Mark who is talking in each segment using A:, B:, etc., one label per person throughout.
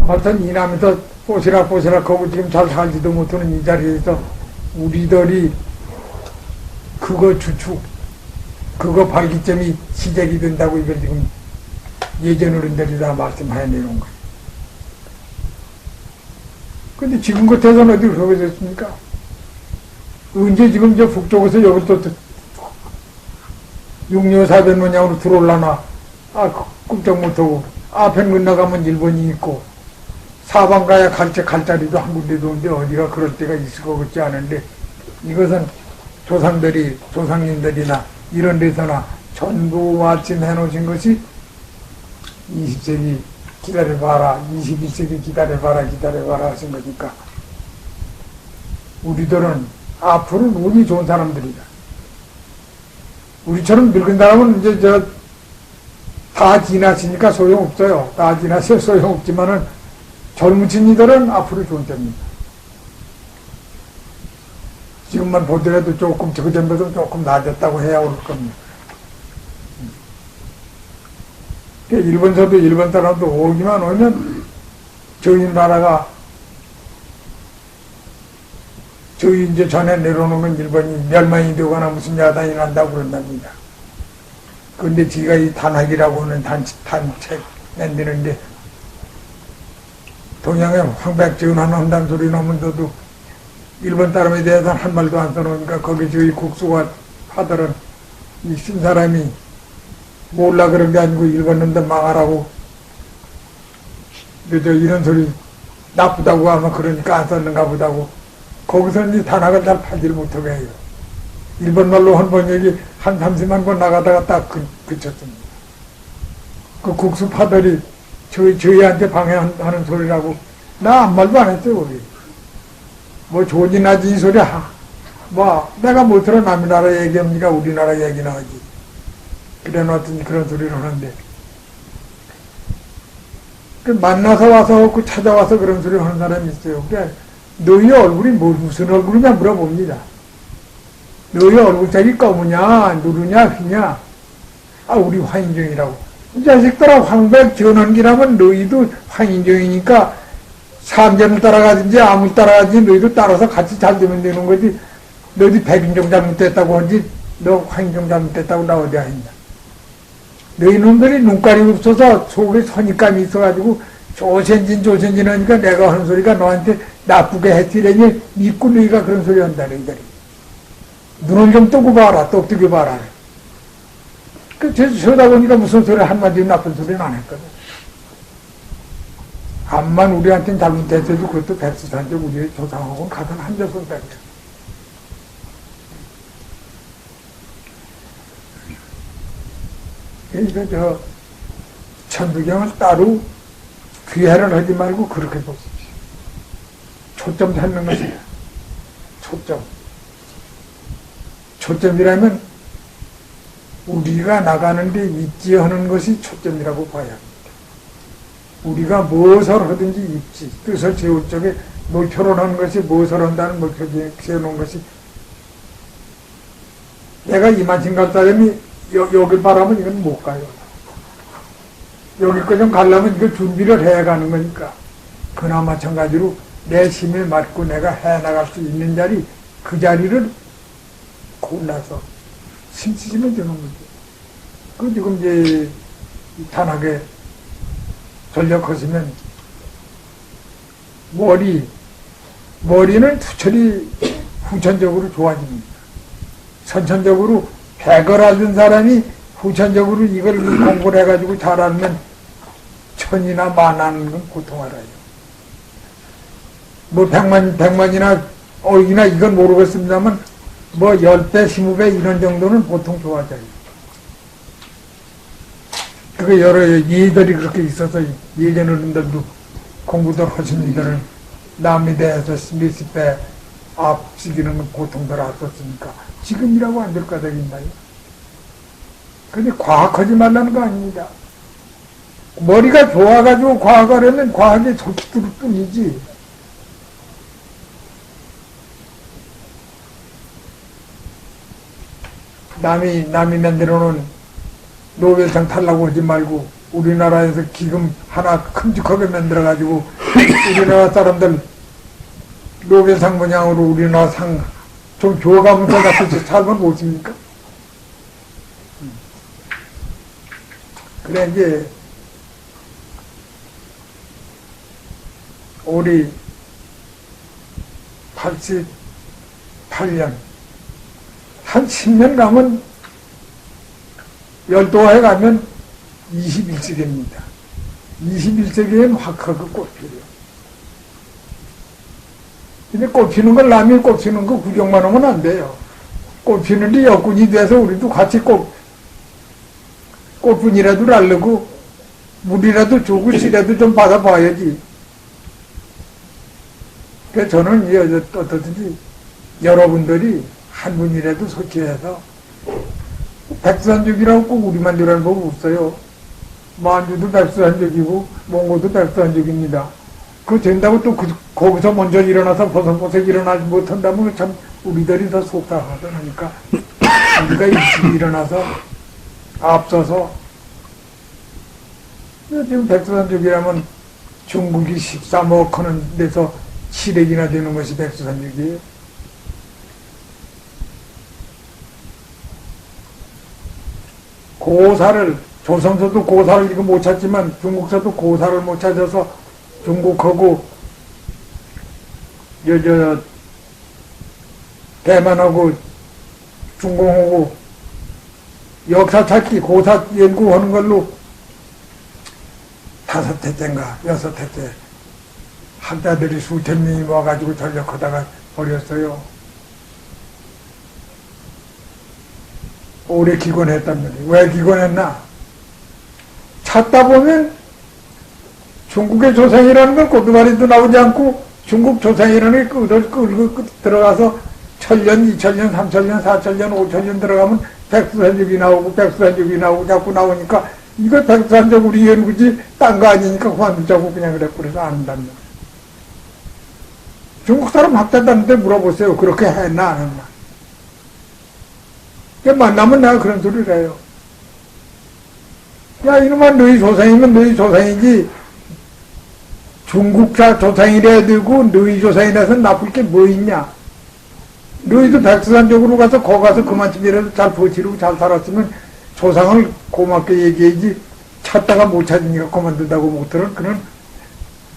A: 하여튼 이남에서 뽀시락 하고 지금 잘 살지도 못하는 이 자리에서 우리들이 그거 주축, 그거 발기점이 시작이 된다고 이걸 지금 예전 어른들이 다 말씀하여 내놓은 거예요. 근데 지금 같아서는 어디 그러고 있었습니까? 언제 지금 저 북쪽에서 여기 또 6년 400년양으로 들어올라나, 꼼짝 못하고, 앞에 건너가면 일본이 있고, 사방 가야 갈 자리도 한 군데도 없는데 어디가 그럴 때가 있을 것 같지 않은데, 이것은 조상님들이나 이런 데서나 전부 아침 해놓으신 것이 20세기 기다려봐라, 21세기 기다려봐라 하신 거니까, 우리들은 앞으로는 운이 좋은 사람들이다. 우리처럼 늙은 사람은 이제 다 지나치니까 소용없어요. 다 지나서 소용없지만은 젊으신 이들은 앞으로 좋은 점입니다. 지금만 보더라도 조금, 저전보다 조금 나아졌다고 해야 올 겁니다. 일본서도 일본 사람도 오기만 오면 저희 나라가 저희 이제 전에 내려놓으면 일본이 멸망이 되거나 무슨 야단이 난다고 그런답니다. 그런데 지가 이 단학이라고 하는 단책 만드는데 동양에 황백지은하는 한다는 소리 나면서도 일본 사람에 대해서 한 말도 안 써놓으니까 거기 저희 국수가 하더란 이 쓴 사람이 몰라 그런 게 아니고 일본 놈들 망하라고 저 이런 소리 나쁘다고 하면 그러니까 안 썼는가 보다고 거기서 이제 단학을 잘 팔지를 못하게 해요. 일본말로 한 번역이 한 30만 번 나가다가 딱 그쳤습니다. 그 국수 파들이 저희한테 방해하는 소리라고 나 아무 말도 안 했어요. 거기 뭐 좋은지 나지 이 소리 내가 못 들어 남의 나라 얘기합니까 우리나라 얘기나 하지. 그래 놨더니 그런 소리를 하는데 만나서 와서 찾아와서 그런 소리 하는 사람이 있어요. 그래 너희 얼굴이 무슨 얼굴이냐 물어봅니다. 너희 얼굴색이 검으냐 누르냐 휘냐 우리 화인종이라고. 이 자식들아 황백전원기라면 너희도 화인종이니까 삼전을 따라가든지 암을 따라가든지 너희도 따라서 같이 잘 되면 되는 거지. 너희 백인종 잘못됐다고 하지 너 화인종 잘못됐다고 나 어디야 했냐. 너희 놈들이 눈깔이 없어서 속에 선입감이 있어가지고 조선진 하니까 내가 하는 소리가 너한테 나쁘게 했지라니 믿고 너희가 그런 소리 한다 너희들이. 눈을 좀 뜨고 봐라 똑뜨기 봐라. 저러다 보니까 무슨 소리 한마디 나쁜 소리는 안 했거든. 암만 우리한테는 잘못했어도 그것도 백수산적 우리의 조상하고는 가장 한적은 백수. 그러니까 천부경을 따로 귀해를 하지 말고 그렇게 보십시오. 초점 잡는 것이야. 초점이라면 우리가 나가는데 입지 하는 것이 초점이라고 봐야 합니다. 우리가 무엇을 하든지 입지, 뜻을 세울 적에 목표를 하는 것이 무엇을 한다는 목표를 세우는 것이 내가 이만큼 갈 사람이 여길 바라면 이건 못 가요. 여기까지 좀 가려면 이거 준비를 해 가는 거니까. 그나 마찬가지로 내 힘에 맞고 내가 해 나갈 수 있는 자리, 그 자리를 골라서 심쓰시면 되는 거죠. 그 지금 이제 단하게 전력하시면 머리는 투철이 후천적으로 좋아집니다. 선천적으로 백을 앓는 사람이 후천적으로 이걸 공부를 해가지고 잘 알면 천이나 만하는 건 고통 알아요. 뭐 백만이나 억이나 이건 모르겠습니다만 뭐 10배, 20배 이런 정도는 보통 좋아져요. 그게 여러 예들이 그렇게 있어서 예전 어른들도 공부들 하신 이들은 남에 대해서 몇십 배 앞서기는 고통들 왔었으니까 지금이라고 안 될 까닭 있나요? 근데 과학하지 말라는 거 아닙니다. 머리가 좋아가지고 과학하려면 과학에 속들 뿐이지. 남이 만들어 놓은 노벨상 탈라고 하지 말고 우리나라에서 기금 하나 큼직하게 만들어가지고 우리나라 사람들 노벨상 모양으로 우리나라 상 좀 줘가면서 같이 살면 못습니까? 그래 이제 우리 88년 한 10년 가면 열도화에 가면 21세기입니다. 21세기엔 확하게 꽃피래요. 근데 꽃 피는 걸 남이 꽃 피는 거 구경만 하면 안 돼요. 꽃 피는데 여군이 돼서 우리도 같이 꽃분이라도 날르고 물이라도 주고 씨라도 좀 받아봐야지. 그래서 저는 어떻든지 여러분들이 한 분이라도 소치해서 백두산족이라고 꼭 우리만 이라는 법 없어요. 만주도 백두산족이고 몽고도 백두산족입니다. 그거 된다고 또 거기서 먼저 일어나서 버석버석 일어나지 못한다면 참 우리들이 더 속상하더라니까. 우리가 일찍 일어나서 앞서서 지금 백두산족이라면 중국이 13억 하는 데서 7억이나 되는 것이 백두산족이에요. 고사를 조선서도 고사를 이거 못 찾지만 중국서도 고사를 못 찾아서 중국하고 대만하고 중공하고 역사 찾기 고사 연구하는 걸로 5회째인가 6회째 학자들이 수천 명이 와가지고 전력하다가 버렸어요. 오래 기권했단 말이에요. 왜 기권했나? 찾다 보면 중국의 조상이라는 걸 고두마리도 나오지 않고 중국 조상이라는 게 끌고 들어가서 1000년, 2000년, 3000년, 4000년, 5000년 들어가면 백두산족이 나오고 백두산족이 나오고 자꾸 나오니까 이거 백두산족 우리 연구지 딴 거 아니니까 그만두자고 그냥 그래. 그래서 안 한답니다. 중국 사람 학자들한테 물어보세요. 그렇게 했나 안 했나. 만나면 내가 그런 소리를 해요. 야 이놈아 너희 조상이면 너희 조상이지 중국자 조상이래야 되고 너희 조상이라서 나쁠 게 뭐 있냐. 너희도 백두산족으로 가서 거기 가서 그만큼이라도 잘 버티고 잘 살았으면 조상을 고맙게 얘기해야지 찾다가 못 찾으니까 그만둔다고 못 들은 그런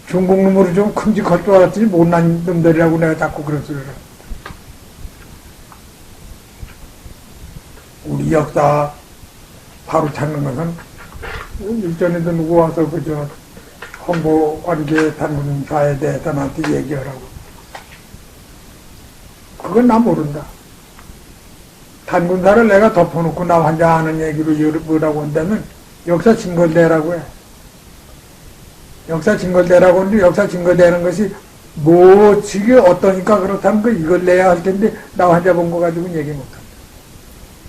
A: 중국 놈으로 좀 큼직할 줄 알았더니 못난 놈들이라고 내가 자꾸 그런 소리를 해요. 우리 역사 바로 찾는 것은 일전에도 누구 와서 그저 홍보관계 단군사에 대해서 나한테 얘기하라고. 그건 나 모른다. 단군사를 내가 덮어놓고 나 혼자 하는 얘기로 뭐라고 한다면 역사 증거대라고 해. 역사 증거대라고 하는데 역사 증거대는 것이 뭐 지게 어떠니까 그렇다면 그 이걸 내야 할 텐데 나 혼자 본 거 가지고는 얘기 못한다.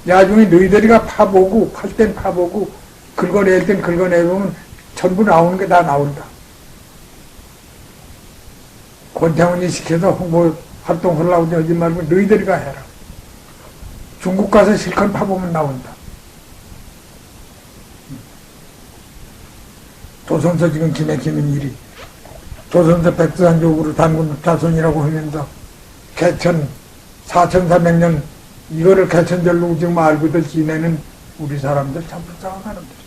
A: 나중에 너희들이가 파보고 팔 땐 파보고 긁어낼 땐 긁어내보면 전부 나오는 게 다 나온다. 권태훈이 시켜서 홍보 활동하려고 하지 말고 너희들이가 해라. 중국 가서 실컷 파보면 나온다. 조선서 지금 기맥히는 일이 조선서 백두산족으로 단군 자손이라고 하면서 개천 4300년 이거를 개천절로 지금 알고들 지내는 우리 사람들 참 불쌍한 사람들.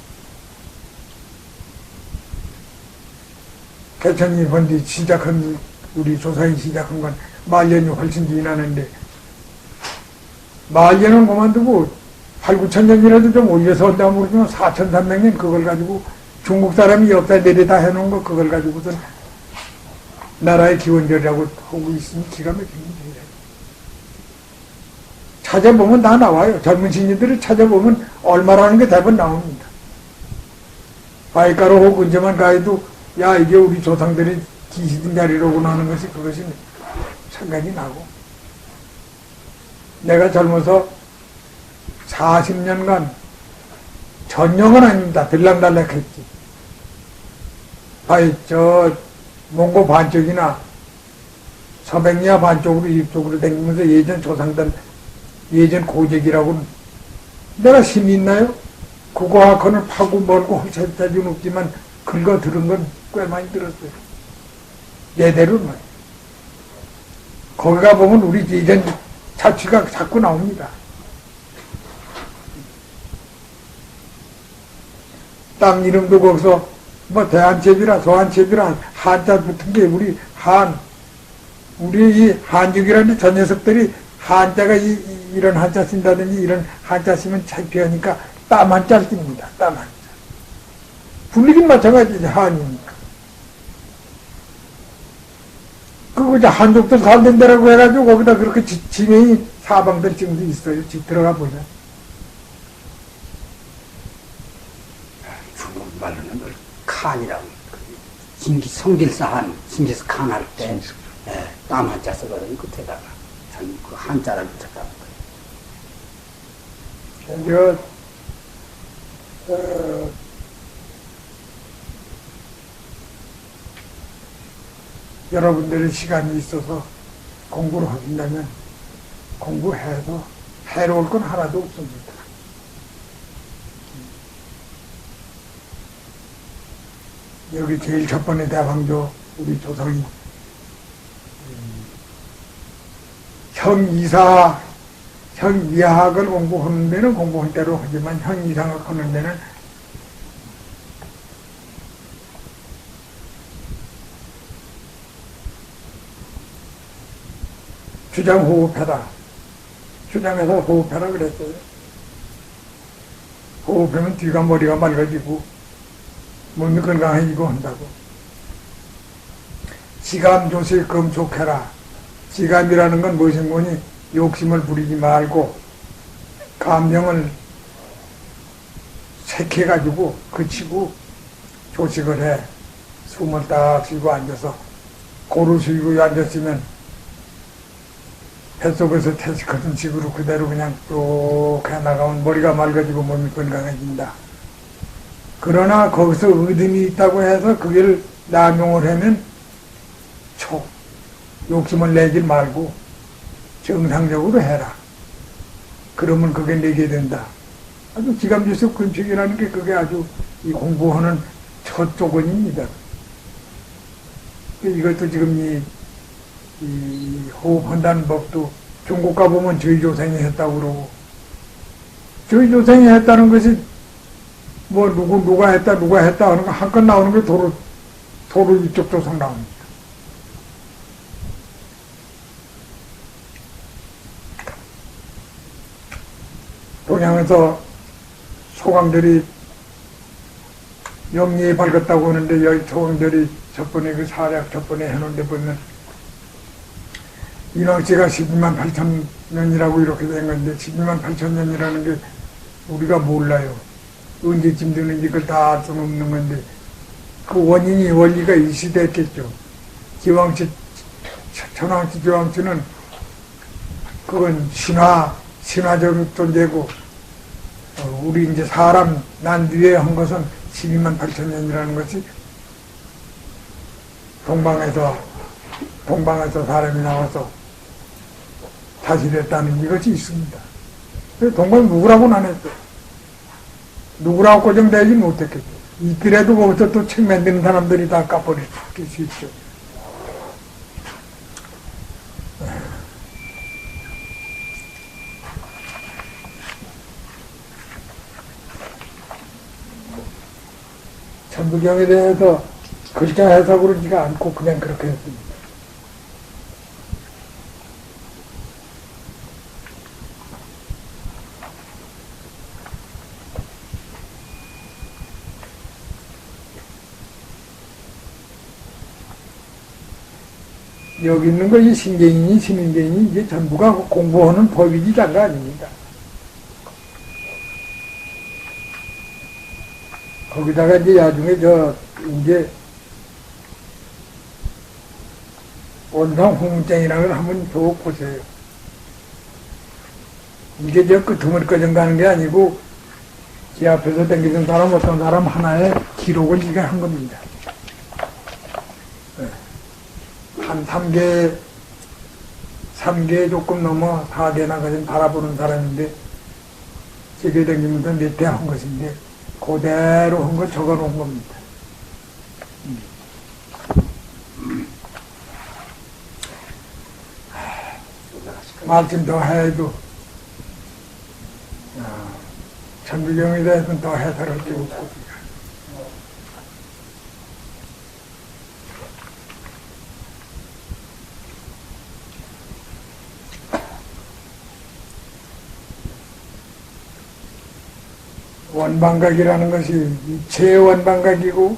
A: 개천이 번디 시작한 우리 조상이 시작한 건 말년이 훨씬 지나는데 말년은 그만두고 8, 9천년이라도 좀 올려서 온다고 모르지만 4300년 그걸 가지고 중국 사람이 역사 내려다 해놓은 거 그걸 가지고선 나라의 기원절이라고 하고 있으니 기가 막힙니다. 찾아보면 다 나와요. 젊은 신인들이 찾아보면 얼마라는 게 대부분 나옵니다. 바위가로 혹 언제만 가해도 야 이게 우리 조상들이 기시던 자리로구나 하는 것이 그것이 생각이 나고 내가 젊어서 40년간 전역은 아닙니다. 들락날락했지. 몽고 반쪽이나 서백리아 반쪽으로 이쪽으로 다니면서 예전 조상들 예전 고적이라고는 내가 힘이 있나요? 그거하고는 파고 멀고 헐сед자준 없지만 긁어 들은 건 꽤 많이 들었어요. 예대로는. 거기 가보면 우리 이런 자취가 자꾸 나옵니다. 땅 이름도 거기서 뭐 대한제비라 소한제비라 한자 붙은 게 우리 이 한육이라는 저 녀석들이 한자가 이런 한자 쓴다든지 이런 한자 쓰면 창피하니까 땀 한자 씁니다. 땀 한자. 불리긴 마찬가지지, 한이니까. 그거 이제 한족들 살던 데라고 해가지고 거기다 그렇게 지명이 사방들 지금도 있어요. 집 들어가 보자.
B: 중국 말로는 칸이라고. 성길사한, 성길사 칸할 때, 땀 한자 쓰거든요. 끝에다가. 전 그 한자를 붙였다는
A: 거예요. 여러분들의 시간이 있어서 공부를 하신다면 공부해서 해로울 건 하나도 없습니다. 여기 제일 첫 번째 대방조 우리 조석이 형 이하학을 공부하는 데는 공부한 대로 하지만 형 이상학 하는 데는 주장 호흡해라. 주장해서 호흡해라 그랬어요. 호흡하면 뒤가 머리가 맑아지고 몸이 건강해지고 한다고. 지감 조실 금속해라. 지감이라는 건 무엇인 거니? 욕심을 부리지 말고 감정을 색해가지고 그치고 조식을 해. 숨을 딱 쉬고 앉아서 고루 쉬고 앉았으면 뱃속에서 태식하던 식으로 그대로 그냥 쭉 해나가면 머리가 맑아지고 몸이 건강해진다. 그러나 거기서 의심이 있다고 해서 그걸 남용을 하면 욕심을 내지 말고 정상적으로 해라. 그러면 그게 내게 된다. 아주 지감지수 근식이라는 게 그게 아주 이 공부하는 첫 조건입니다. 이것도 지금 이 호흡한다는 법도 중국 가보면 저희조생이 했다고 그러고, 저희조생이 했다는 것이 뭐 누가 했다 하는 거 한껏 나오는 게 도로 이쪽 조상 나옵니다. 동양에서 소강들이 영리에 밝았다고 하는데 여기 소강들이 첫번에 그 사략 첫번에 해놓은 데 보면 인왕씨가 12만 8천 년이라고 이렇게 된 건데 12만 8천 년이라는 게 우리가 몰라요. 언제쯤 되는지 그걸 다 알 수는 없는 건데 그 원리가 일시됐겠죠. 기왕씨, 천왕씨, 기왕씨는 그건 신화적 존재고 우리 이제 사람 난 뒤에 한 것은 12만 8천 년이라는 것이 동방에서 사람이 나와서 다시 됐다는 이것이 있습니다. 동방 누구라고는 안 했어요. 누구라고 고정되지 못했겠죠. 있더라도 거기서 또 책 만드는 사람들이 다 까버릴 수 있죠. 천부경에 대해서 글자 해석으로 지가 않고 그냥 그렇게 했습니다. 여기 있는 거 이 신경이니 신인경이니 이게 전부가 공부하는 법이지 장가 아닙니다. 거기다가 이제 나중에 이제 원상 홍문장이라는 걸 한번 쭉 보세요. 이게 끄트머리까지 가는 게 아니고 제 앞에서 댕기던 사람 어떤 사람 하나의 기록을 이게 한 겁니다. 한 3개 조금 넘어 4개나 가진 바라보는 사람인데 세계 다니면서 몇 대 한 것인데 그대로 한 거 적어 놓은 겁니다. 말씀 더 해도 천주경에 대해서는 더 해설할 게 없고 원방각이라는 것이 이체의 원방각이고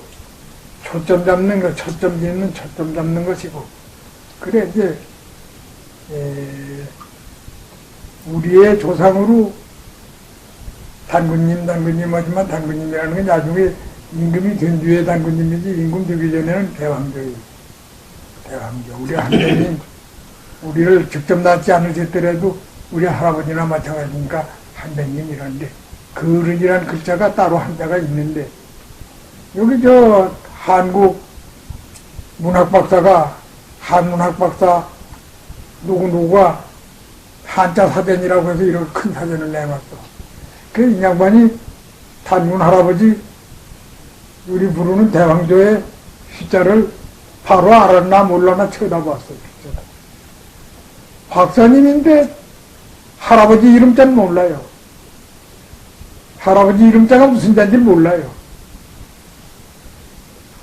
A: 초점 잡는 것, 초점 짓는 초점 잡는 것이고 그래 이제 우리의 조상으로 단군님 하지만 단군님이라는 건 나중에 임금이 된 뒤에 단군님이지 임금 되기 전에는 대왕조예요. 대왕조. 우리 한대님 우리를 직접 낳지 않으셨더라도 우리 할아버지나 마찬가지니까 한대님이란데 그릇이란 글자가 따로 한자가 있는데 여기 저 한국 문학박사가 한문학박사 누구누구가 한자 사전이라고 해서 이렇게 큰 사전을 내놨어. 그 이 양반이 단군 할아버지 우리 부르는 대왕조의 휘자를 바로 알았나 몰랐나 쳐다봤어요. 박사님인데 할아버지 이름자는 몰라요. 할아버지 이름자가 무슨 자인지 몰라요.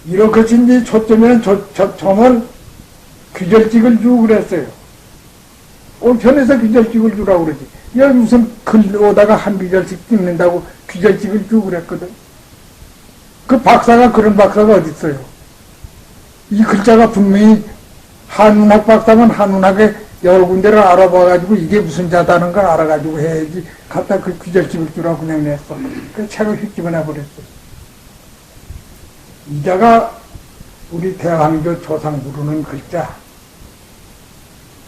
A: 이렇게 이제 초점에는 점을 귀절찍을 주고 그랬어요. 온편에서 귀절찍을 주라고 그러지. 여기 무슨 글 오다가 한 귀절씩 찍는다고 귀절찍을 주고 그랬거든. 그 박사가 그런 박사가 어디 있어요. 이 글자가 분명히 한문학 박사면 한문학의 여러 군데를 알아봐가지고 이게 무슨 자다는 걸 알아가지고 해야지 갖다 그 귀절찍을 주라고 그냥 냈어. 그 책을 휙 집어내버렸어. 이자가 우리 대왕조 조상 부르는 글자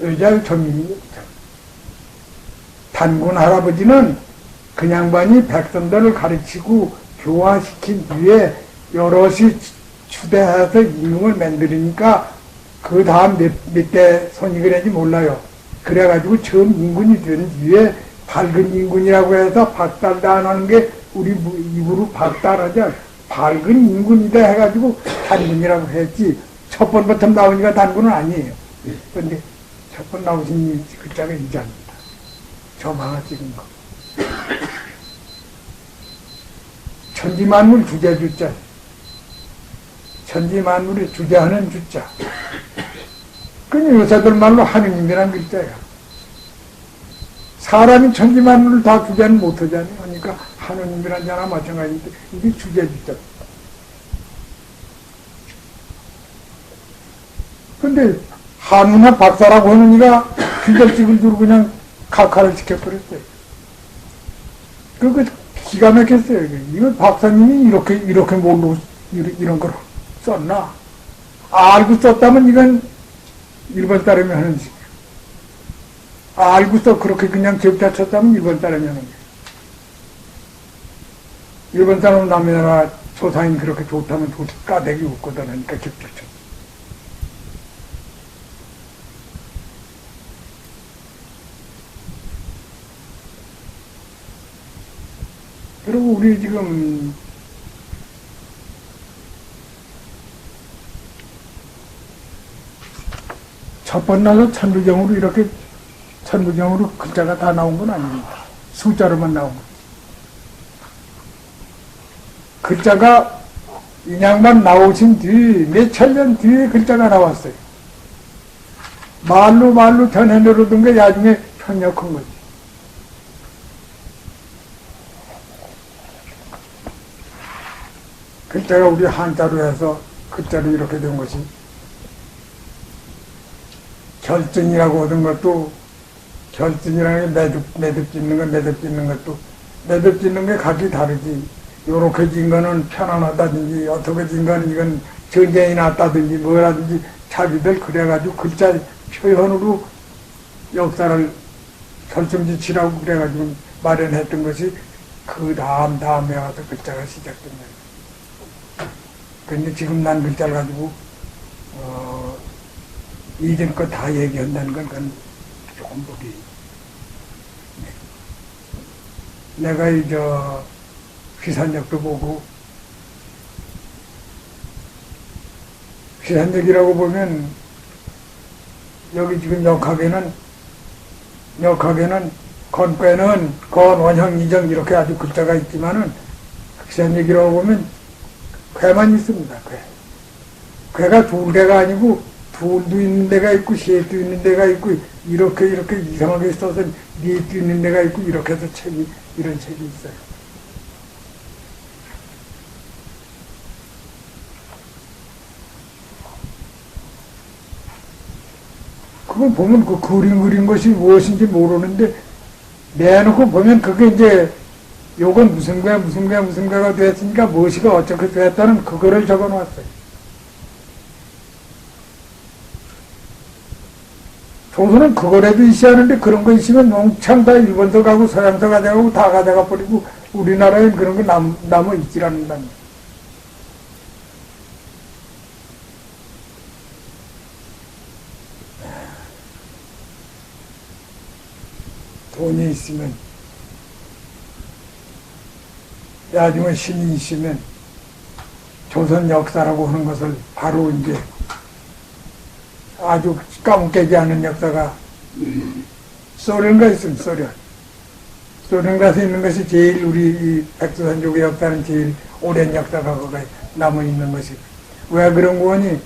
A: 의자의 전민입니다. 단군 할아버지는 그 양반이 백성들을 가르치고 교화시킨 뒤에 여럿이 추대해서 임금을 만들으니까 그 다음 몇 대 손이 그랬지 몰라요. 그래가지고 처음 임군이 된 뒤에 밝은 임군이라고 해서 박달도 안 하는 게 우리 입으로 박달하자 밝은 임군이다 해가지고 단군이라고 했지 첫 번부터 나오니까 단군은 아니에요. 그런데 첫 번 나오신 글자가 이자입니다. 저만화 찍은 거. 천지만물 주제주자. 천지만물을 주제하는 주자. 그건 요새들 말로 하느님이란 글자야. 사람이 천지만물을 다 주제는 못하잖아요. 그러니까 하느님이란 자나 마찬가지인데 이게 주제주자. 근데 한문학 박사라고 하는 이가 귀절찍을 두고 그냥 각하를 시켜버렸어요. 그거 기가 막혔어요. 이거 박사님이 이렇게 모르고 이런 걸 썼나? 알고 썼다면 이건 일본 사람이 하는 짓이야. 알고 써 그렇게 그냥 격자 쳤다면 일본 사람이 하는 거야. 일본 사람은 남의 나라 조상이 그렇게 좋다면 까대기 웃거든 하니까 격자 쳤어. 그리고 우리 지금 첫 번 나서 천부경으로 이렇게 천부경으로 글자가 다 나온 건 아닙니다. 숫자로만 나온 거. 글자가 인양만 나오신 뒤 몇 천 년 뒤에 글자가 나왔어요. 말로 전해내려던 게 나중에 편역한 거지. 글자가 우리 한자로 해서 글자로 이렇게 된 것이 결전이라고 하던 것도 결전이라는 게 매듭 짓는 것도 매듭 짓는 게 각기 다르지. 요렇게 짓는 거는 편안하다든지 어떻게 짓는 거는 이건 전쟁이 났다든지 뭐라든지 자기들 그래가지고 글자 표현으로 역사를 결정지치라고 그래가지고 마련했던 것이 그 다음에 와서 글자가 시작된 거예요. 근데 지금 난 글자를 가지고, 이전 거 다 얘기한다는 건 그건 조금 보기. 네. 내가 휘산역도 보고, 휘산역이라고 보면, 여기 지금 역학에는, 건과에는 건원형 이정 이렇게 아주 글자가 있지만은, 휘산역이라고 보면, 괴만 있습니다, 괴. 괴가 둘 개가 아니고, 둘도 있는 데가 있고, 셋도 있는 데가 있고, 이렇게 이상하게 써서 넷도 있는 데가 있고, 이렇게 해서 이런 책이 있어요. 그거 보면 그 그린 것이 무엇인지 모르는데, 내놓고 보면 그게 이제, 요건 무슨 괴가 됐으니까 무엇이가 어떻게 됐다는 그거를 적어 놨어요. 조선은 그거라도 있어야 하는데 그런 거 있으면 농창 다 일본서 가고 서양서 가져가고 다 가져가 버리고 우리나라엔 그런 거 남아 있질 않는다니. 돈이 있으면, 나중에 신이 있으면 조선 역사라고 하는 것을 바로 이제 아주 까먹게 않은 역사가 소련가 있습니다. 소련 가서 있는 것이 제일 우리 이 백두산족의 역사는 제일 오랜 역사가 거기에 남아있는 것이. 왜 그런 거니?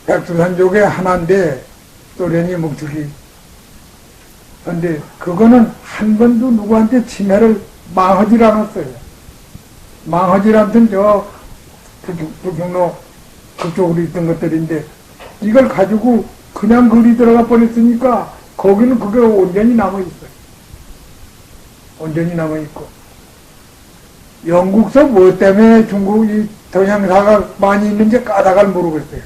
A: 백두산족의 하나인데 소련이 목적이. 그런데 그거는 한 번도 누구한테 침해를 망하지 않았어요. 망하지 않던 북경로 그쪽으로 있던 것들인데 이걸 가지고 그냥 그리 들어가 버렸으니까 거기는 그게 온전히 남아있어요. 온전히 남아있고. 영국서 뭐 때문에 중국이 동양사가 많이 있는지 까닭을 모르겠어요.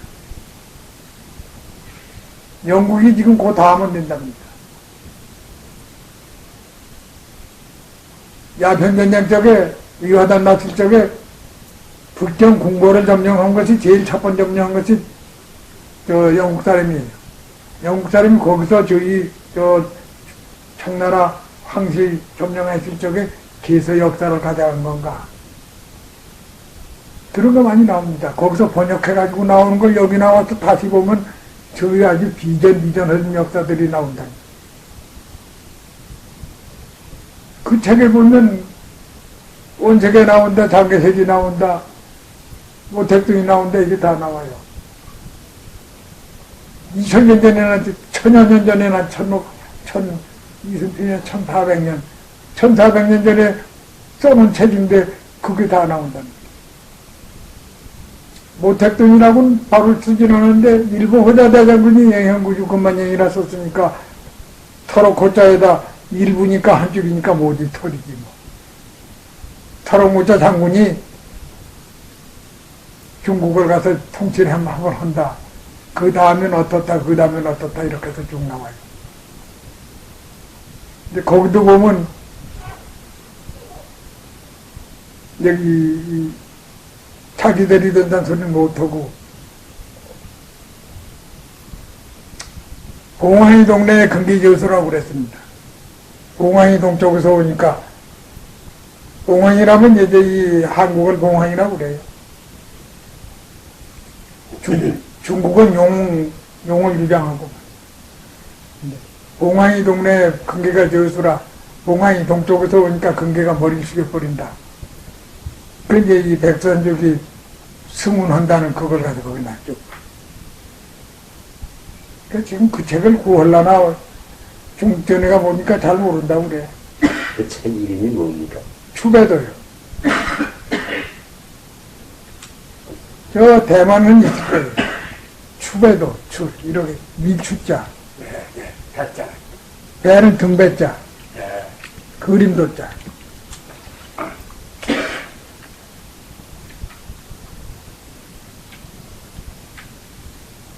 A: 영국이 지금 그 다음은 된답니다. 야편전쟁 쪽에, 위화단 났을 적에 북경 궁궐을 점령한 것이 제일 첫 번째 점령한 것이 영국 사람이에요. 영국 사람이 거기서 청나라 황실 점령했을 적에 개서 역사를 가져간 건가. 그런 거 많이 나옵니다. 거기서 번역해가지고 나오는 걸 여기 나와서 다시 보면 저희 아주 비전하는 역사들이 나온다. 그 책에 보면 원색에 나온다, 장개색이 나온다, 뭐 백등이 나온다, 이게 다 나와요. 2000년 전에나, 1000년 전에나, 1400년, 1400년 전에 써놓은 책인데, 그게 다 나온답니다. 모택동이라고는 바로 쓰진 않았는데, 일본 허자대장군이 영현구주 금만영이라 썼으니까, 터로 고자에다 일부니까 한 줄이니까 모두 털이지 뭐. 터로고자 장군이 중국을 가서 통치를 한번 한다. 그 다음엔 어떻다, 이렇게 해서 쭉 나와요. 근데 거기도 보면, 여기, 자기들이 된다는 소리는 못하고, 공항이 동네에 근기저수라고 그랬습니다. 공항이 동쪽에서 오니까, 공항이라면 이제 이 한국을 공항이라고 그래요. 중국은 용을 유장하고. 공항이 동네에 근기가 저수라, 공항이 동쪽에서 오니까 근기가 머리를 숙여버린다. 그게 이 백두산족이 승운한다는 그걸 가지고 거기 놨죠. 지금 그 책을 구하려나 중전에가 보니까 잘 모른다고 그래.
B: 그 책 이름이 뭡니까?
A: 추배도요. 저 대만은 있을 거예요. 추배도, 이렇게 밀추자.
B: 네, 가짜.
A: 배는 등배자.
B: 네.
A: 그림도자.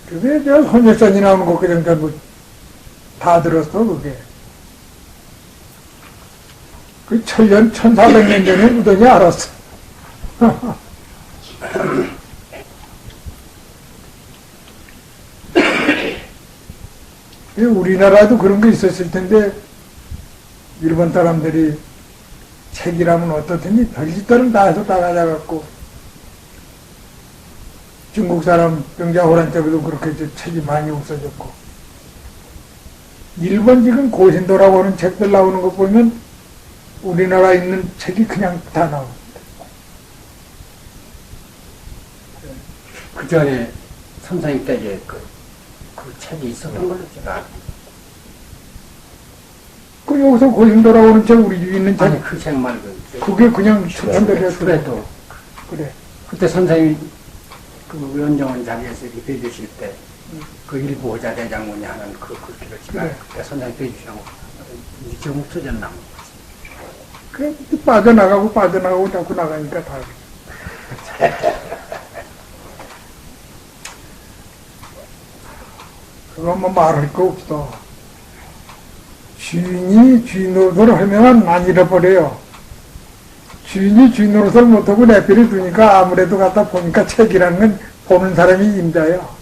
A: 그게 저 헌혈선이 나오는 거 그러니까 뭐 다 들었어 그게. 그 1400년 전에 무더니 알았어. 우리나라도 그런 게 있었을 텐데 일본 사람들이 책이라면 어떻든지 별짓들은 다 해서 다 가져갔고, 중국 사람 병자호란 때도 그렇게 책이 많이 없어졌고, 일본 지금 고신도라고 하는 책들 나오는 거 보면 우리나라에 있는 책이 그냥 다 나옵니다.
B: 그 전에 선생님 때에 그 책이 있었던 걸로 제가
A: 그 여기서 고신도라고 하는 책 우리 집에 있는 책
B: 아니 그 책 말고
A: 그게 그냥 추천드렸어요.
B: 그래도
A: 그래.
B: 그때 선생님이 그 연정원 자리에서 이렇게 배주실 때 그 일부 호자 대장군이 하는 그 글귀를 제가
A: 그래.
B: 그때 선생님 배주시라고 지금 없어졌나 뭐.
A: 그 빠져나가고 자꾸 나가니까 다. 그건 뭐 말할 거 없어. 주인이 주인 노릇을 하면 안 잃어버려요. 주인이 주인 노릇을 못하고 내버려 두니까 아무래도 갖다 보니까 책이라는 건 보는 사람이 임자야.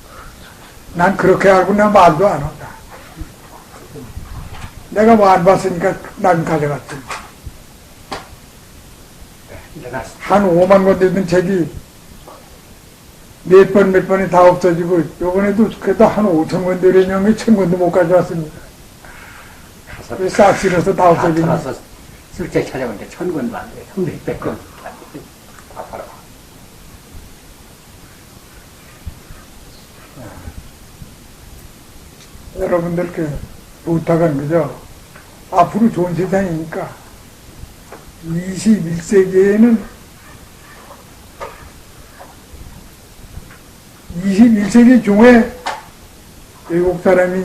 A: 난 그렇게 알고 나 말도 안 한다. 내가 뭐 안 봤으니까 난 가져갔지. 한 5만 권 되는 책이 몇 번이 다 없어지고, 요번에도 그래도 한 5천 권 되려면 1,000 권도 못 가져왔습니다. 싹 실어서 다 없어지니.
B: 털어서 술책 찾아보니까 1,000권도 안 돼. 1,600권. 다 팔아.
A: 여러분들께 부탁한 거죠. 앞으로 좋은 세상이니까 21세기에는 21세기 중에 외국 사람이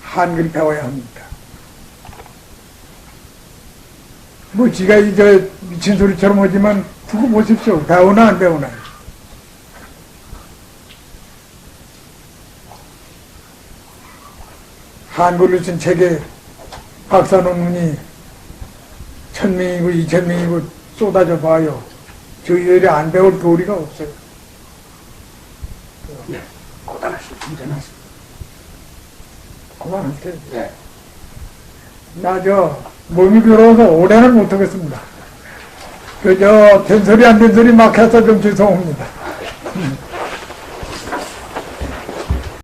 A: 한글 배워야 합니다. 뭐 지가 이제 미친 소리처럼 하지만 두고 보십시오. 배우나 안 배우나. 한글로 쓴 책에 박사 논문이 1,000명이고 2,000명이고 쏟아져 봐요. 저희들이 안 배울 도리가 없어요.
B: 네. 고단하시고, 힘들하시고.
A: 그만할게.
B: 네.
A: 몸이 괴로워서 오래는 못하겠습니다. 된소리 안 된 소리 막 해서 좀 죄송합니다.